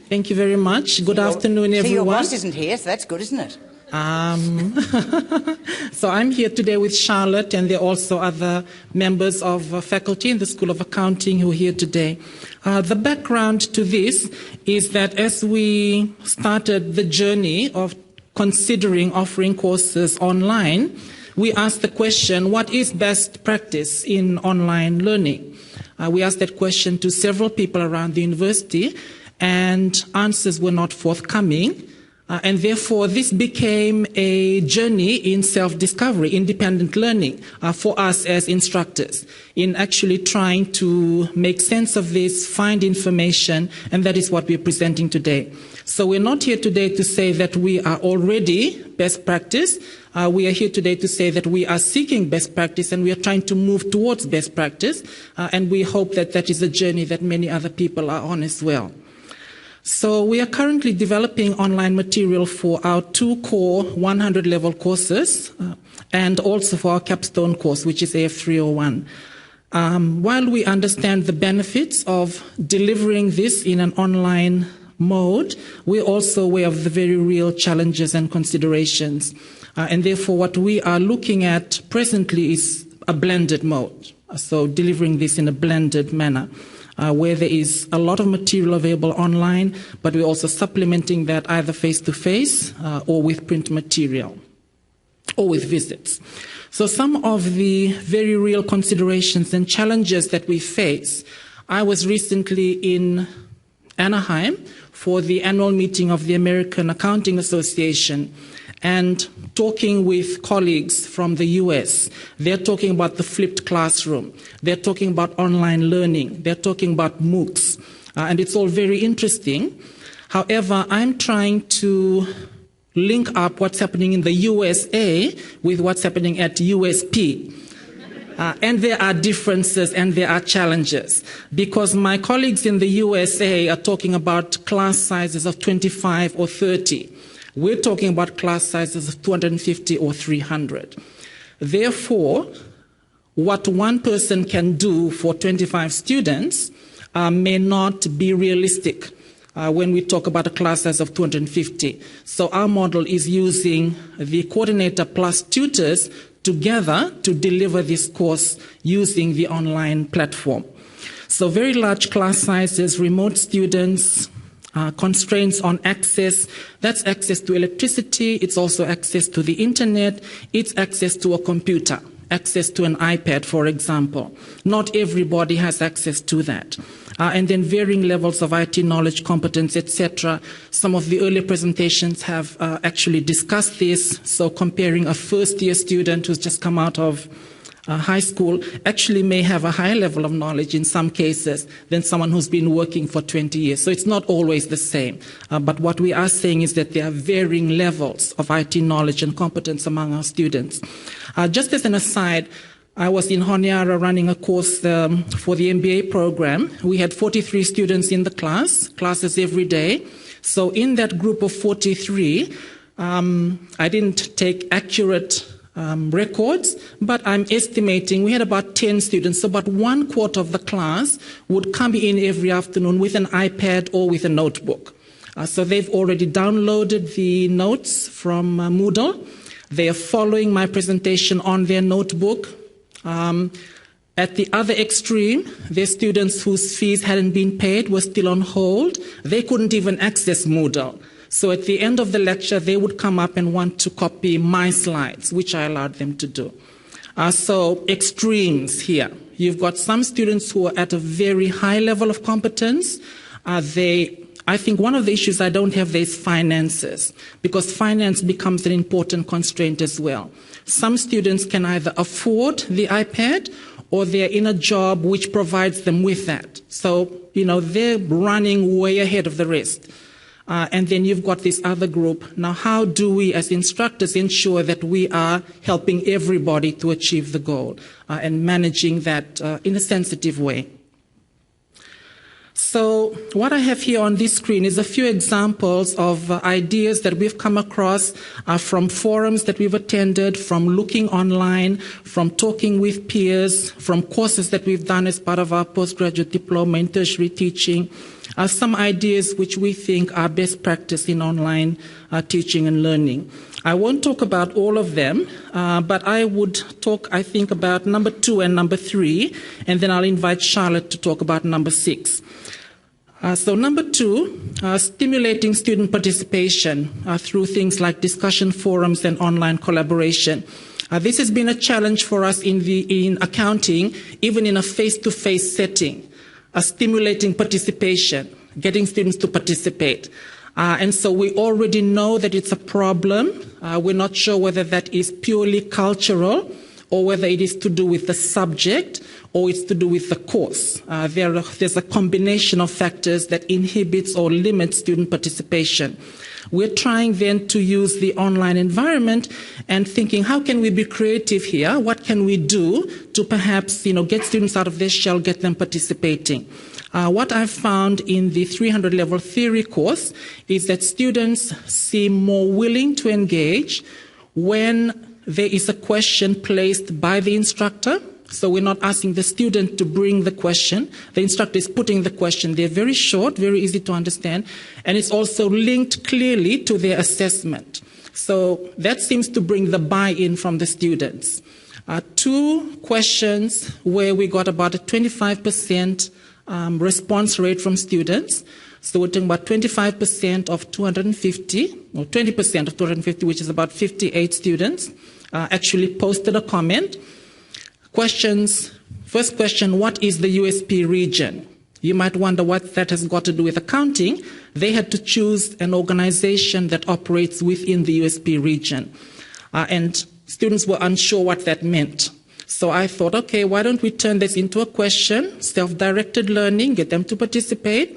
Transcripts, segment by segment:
Thank you very much. Good afternoon, everyone. Your boss isn't here, so that's good, isn't it? So I'm here today with Charlotte, and there are also other members of faculty in the School of Accounting who are here today. The background to this is that as we started the journey of considering offering courses online, we asked the question, what is best practice in online learning? We asked that question to several people around the university, and answers were not forthcoming. And therefore, this became a journey in self-discovery, independent learning for us as instructors, in actually trying to make sense of this, find information, and that is what we're presenting today. So we're not here today to say that we are already best practice. We are here today to say that we are seeking best practice and we are trying to move towards best practice. And we hope that that is a journey that many other people are on as well. So we are currently developing online material for our 2 core 100 level courses and also for our capstone course, which is AF301. While we understand the benefits of delivering this in an online mode, we're also aware of the very real challenges and considerations. And therefore, what we are looking at presently is a blended mode. So delivering this in a blended manner. Where there is a lot of material available online, but we're also supplementing that either face-to-face or with print material or with visits. So some of the very real considerations and challenges that we face. I was recently in Anaheim for the annual meeting of the American Accounting Association, and talking with colleagues from the US. They're talking about the flipped classroom. They're talking about online learning. They're talking about MOOCs. And it's all very interesting. However, I'm trying to link up what's happening in the USA with what's happening at USP. And there are differences and there are challenges, because my colleagues in the USA are talking about class sizes of 25 or 30. We're talking about class sizes of 250 or 300. Therefore, what one person can do for 25 students may not be realistic when we talk about a class size of 250. So our model is using the coordinator plus tutors together to deliver this course using the online platform. So very large class sizes, remote students, constraints on access. That's access to electricity. It's also access to the internet. It's access to a computer, access to an iPad, for example. Not everybody has access to that. And then varying levels of IT knowledge, competence, etc. Some of the earlier presentations have actually discussed this. So comparing a first-year student who's just come out of high school actually may have a higher level of knowledge in some cases than someone who's been working for 20 years. So it's not always the same. But what we are saying is that there are varying levels of IT knowledge and competence among our students. Just as an aside, I was in Honiara running a course for the MBA program. We had 43 students in the classes every day. So in that group of 43, I didn't take accurate records, but I'm estimating we had about 10 students, so about 1/4 of the class would come in every afternoon with an iPad or with a notebook. So they've already downloaded the notes from Moodle. They are following my presentation on their notebook. At the other extreme, there's students whose fees hadn't been paid, were still on hold. They couldn't even access Moodle. So at the end of the lecture, they would come up and want to copy my slides, which I allowed them to do. So extremes here. You've got some students who are at a very high level of competence. I think one of the issues I don't have there is finances, because finance becomes an important constraint as well. Some students can either afford the iPad or they're in a job which provides them with that. So, they're running way ahead of the rest. And then you've got this other group. Now, how do we as instructors ensure that we are helping everybody to achieve the goal and managing that in a sensitive way? So what I have here on this screen is a few examples of ideas that we've come across from forums that we've attended, from looking online, from talking with peers, from courses that we've done as part of our postgraduate diploma in tertiary teaching, some ideas which we think are best practice in online teaching and learning. I won't talk about all of them, but I would talk, I think, about number 2 and number 3, and then I'll invite Charlotte to talk about number 6. So number 2, stimulating student participation through things like discussion forums and online collaboration. This has been a challenge for us in accounting, even in a face-to-face setting, stimulating participation, getting students to participate. And so we already know that it's a problem. We're not sure whether that is purely cultural or whether it is to do with the subject or it's to do with the course. There's a combination of factors that inhibits or limits student participation. We're trying then to use the online environment and thinking, how can we be creative here? What can we do to perhaps, get students out of their shell, get them participating? What I've found in the 300 level theory course is that students seem more willing to engage when there is a question placed by the instructor. So we're not asking the student to bring the question. The instructor is putting the question. They're very short, very easy to understand, and it's also linked clearly to their assessment. So that seems to bring the buy-in from the students. 2 questions where we got about a 25% response rate from students. So we're talking about 25% of 250, or 20% of 250, which is about 58 students, actually posted a comment. Questions. First question, what is the USP region? You might wonder what that has got to do with accounting. They had to choose an organization that operates within the USP region. And students were unsure what that meant. So I thought, okay, why don't we turn this into a question, self-directed learning, get them to participate,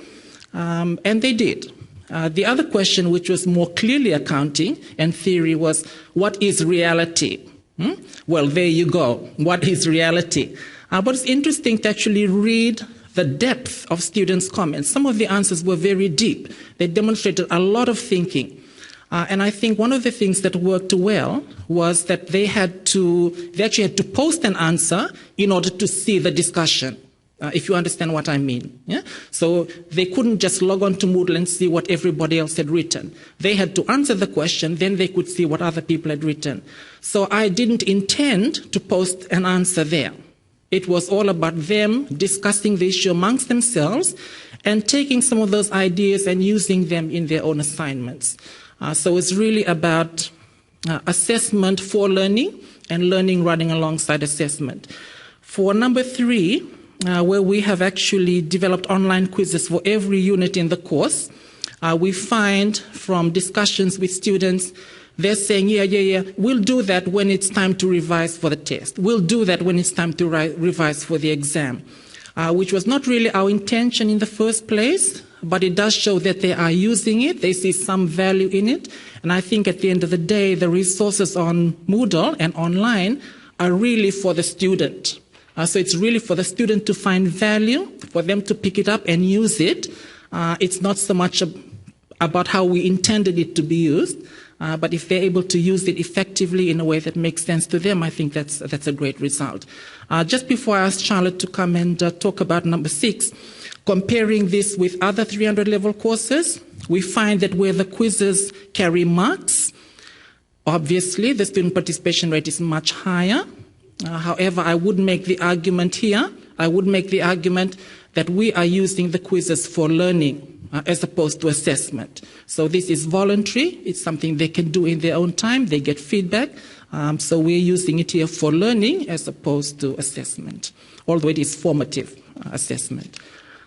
and they did. The other question, which was more clearly accounting and theory, was, what is reality? Well, there you go. What is reality? But it's interesting to actually read the depth of students' comments. Some of the answers were very deep. They demonstrated a lot of thinking. And I think one of the things that worked well was that they actually had to post an answer in order to see the discussion, if you understand what I mean. Yeah? So they couldn't just log on to Moodle and see what everybody else had written. They had to answer the question, then they could see what other people had written. So I didn't intend to post an answer there. It was all about them discussing the issue amongst themselves and taking some of those ideas and using them in their own assignments. So it's really about assessment for learning and learning running alongside assessment. For number 3, where we have actually developed online quizzes for every unit in the course, we find from discussions with students, they're saying, yeah, we'll do that when it's time to revise for the test. We'll do that when it's time to revise for the exam, which was not really our intention in the first place, but it does show that they are using it. They see some value in it. And I think at the end of the day, the resources on Moodle and online are really for the student. So it's really for the student to find value, for them to pick it up and use it. It's not so much about how we intended it to be used, but if they're able to use it effectively in a way that makes sense to them, I think that's a great result. Just before I ask Charlotte to come and talk about number 6, comparing this with other 300 level courses, we find that where the quizzes carry marks, obviously the student participation rate is much higher. However, I would make the argument here, that we are using the quizzes for learning as opposed to assessment. So this is voluntary. It's something they can do in their own time. They get feedback. So we're using it here for learning as opposed to assessment, although it is formative assessment.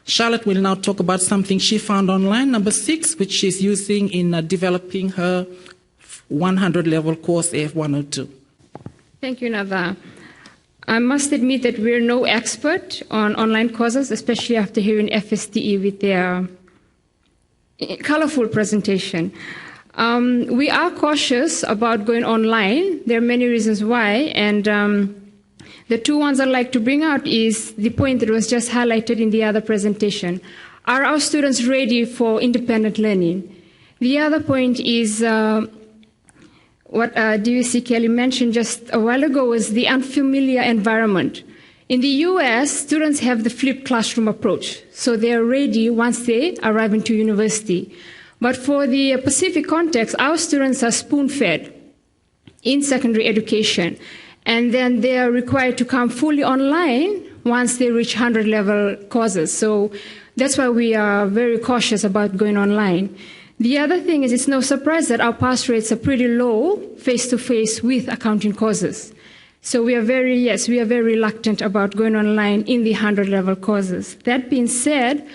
Charlotte will now talk about something she found online, number 6, which she's using in developing her 100 level course AF102. Thank you, Nada. I must admit that we're no expert on online courses, especially after hearing FSTE with their colorful presentation. We are cautious about going online. There are many reasons why, and the 2 ones I'd like to bring out is the point that was just highlighted in the other presentation. Are our students ready for independent learning? The other point is what DVC Kelly mentioned just a while ago was the unfamiliar environment. In the US, students have the flipped classroom approach, so they're ready once they arrive into university. But for the Pacific context, our students are spoon-fed in secondary education, and then they are required to come fully online once they reach 100-level courses. So that's why we are very cautious about going online. The other thing is, it's no surprise that our pass rates are pretty low face-to-face with accounting courses. So we are very reluctant about going online in the 100-level courses. That being said,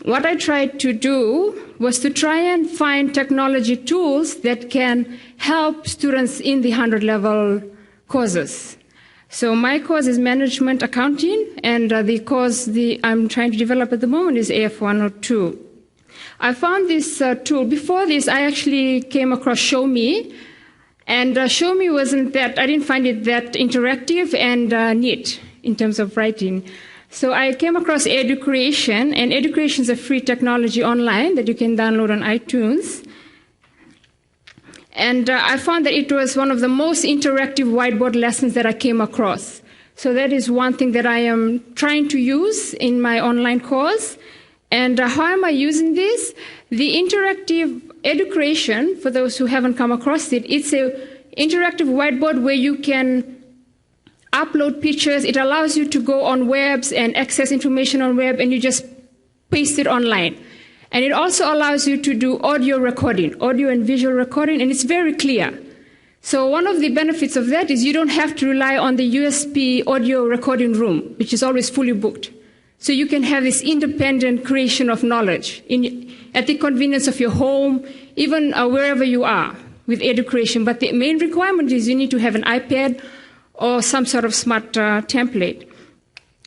what I tried to do was to try and find technology tools that can help students in the 100-level courses. So my course is Management Accounting, and the course I'm trying to develop at the moment is AF102. I found this tool. Before this, I actually came across Show Me, and Show Me I didn't find it that interactive and neat in terms of writing. So I came across Educreation, and Educreation is a free technology online that you can download on iTunes. And I found that it was one of the most interactive whiteboard lessons that I came across. So that is one thing that I am trying to use in my online course. And how am I using this? The interactive Educreation, for those who haven't come across it, it's an interactive whiteboard where you can upload pictures. It allows you to go on webs and access information on web, and you just paste it online. And it also allows you to do audio recording, audio and visual recording, and it's very clear. So one of the benefits of that is you don't have to rely on the USB audio recording room, which is always fully booked. So you can have this independent creation of knowledge at the convenience of your home, even wherever you are with Educreation. But the main requirement is you need to have an iPad or some sort of smart template.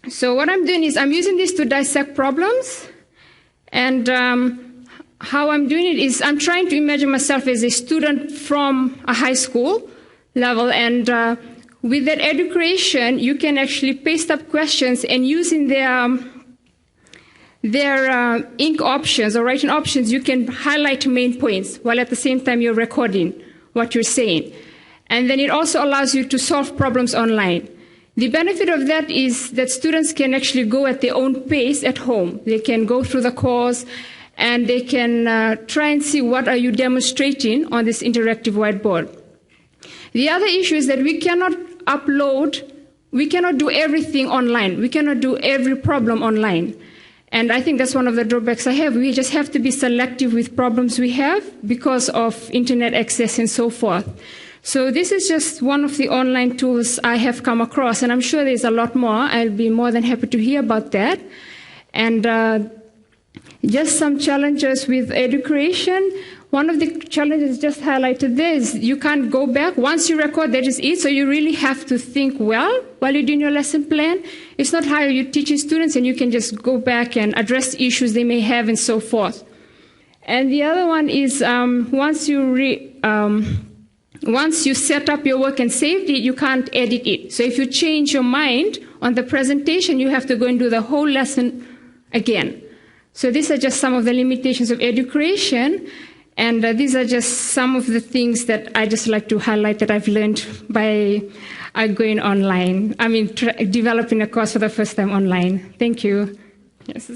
So what I'm doing is I'm using this to dissect problems. And how I'm doing it is I'm trying to imagine myself as a student from a high school level. And with that Educreation, you can actually paste up questions, and using their ink options or writing options, you can highlight main points while at the same time you're recording what you're saying. And then it also allows you to solve problems online. The benefit of that is that students can actually go at their own pace at home. They can go through the course, and they can try and see what are you demonstrating on this interactive whiteboard. The other issue is that we cannot do everything online. We cannot do every problem online. And I think that's one of the drawbacks I have. We just have to be selective with problems we have because of internet access and so forth. So this is just one of the online tools I have come across, and I'm sure there's a lot more. I'll be more than happy to hear about that. And just some challenges with Educreation. One of the challenges just highlighted there is you can't go back. Once you record, that is it. So you really have to think well while you're doing your lesson plan. It's not how you're teaching students, and you can just go back and address issues they may have and so forth. And the other one is once you set up your work and saved it, you can't edit it. So if you change your mind on the presentation, you have to go and do the whole lesson again. So these are just some of the limitations of Educreation. And these are just some of the things that I just like to highlight that I've learned by going online. Developing a course for the first time online. Thank you. Yes.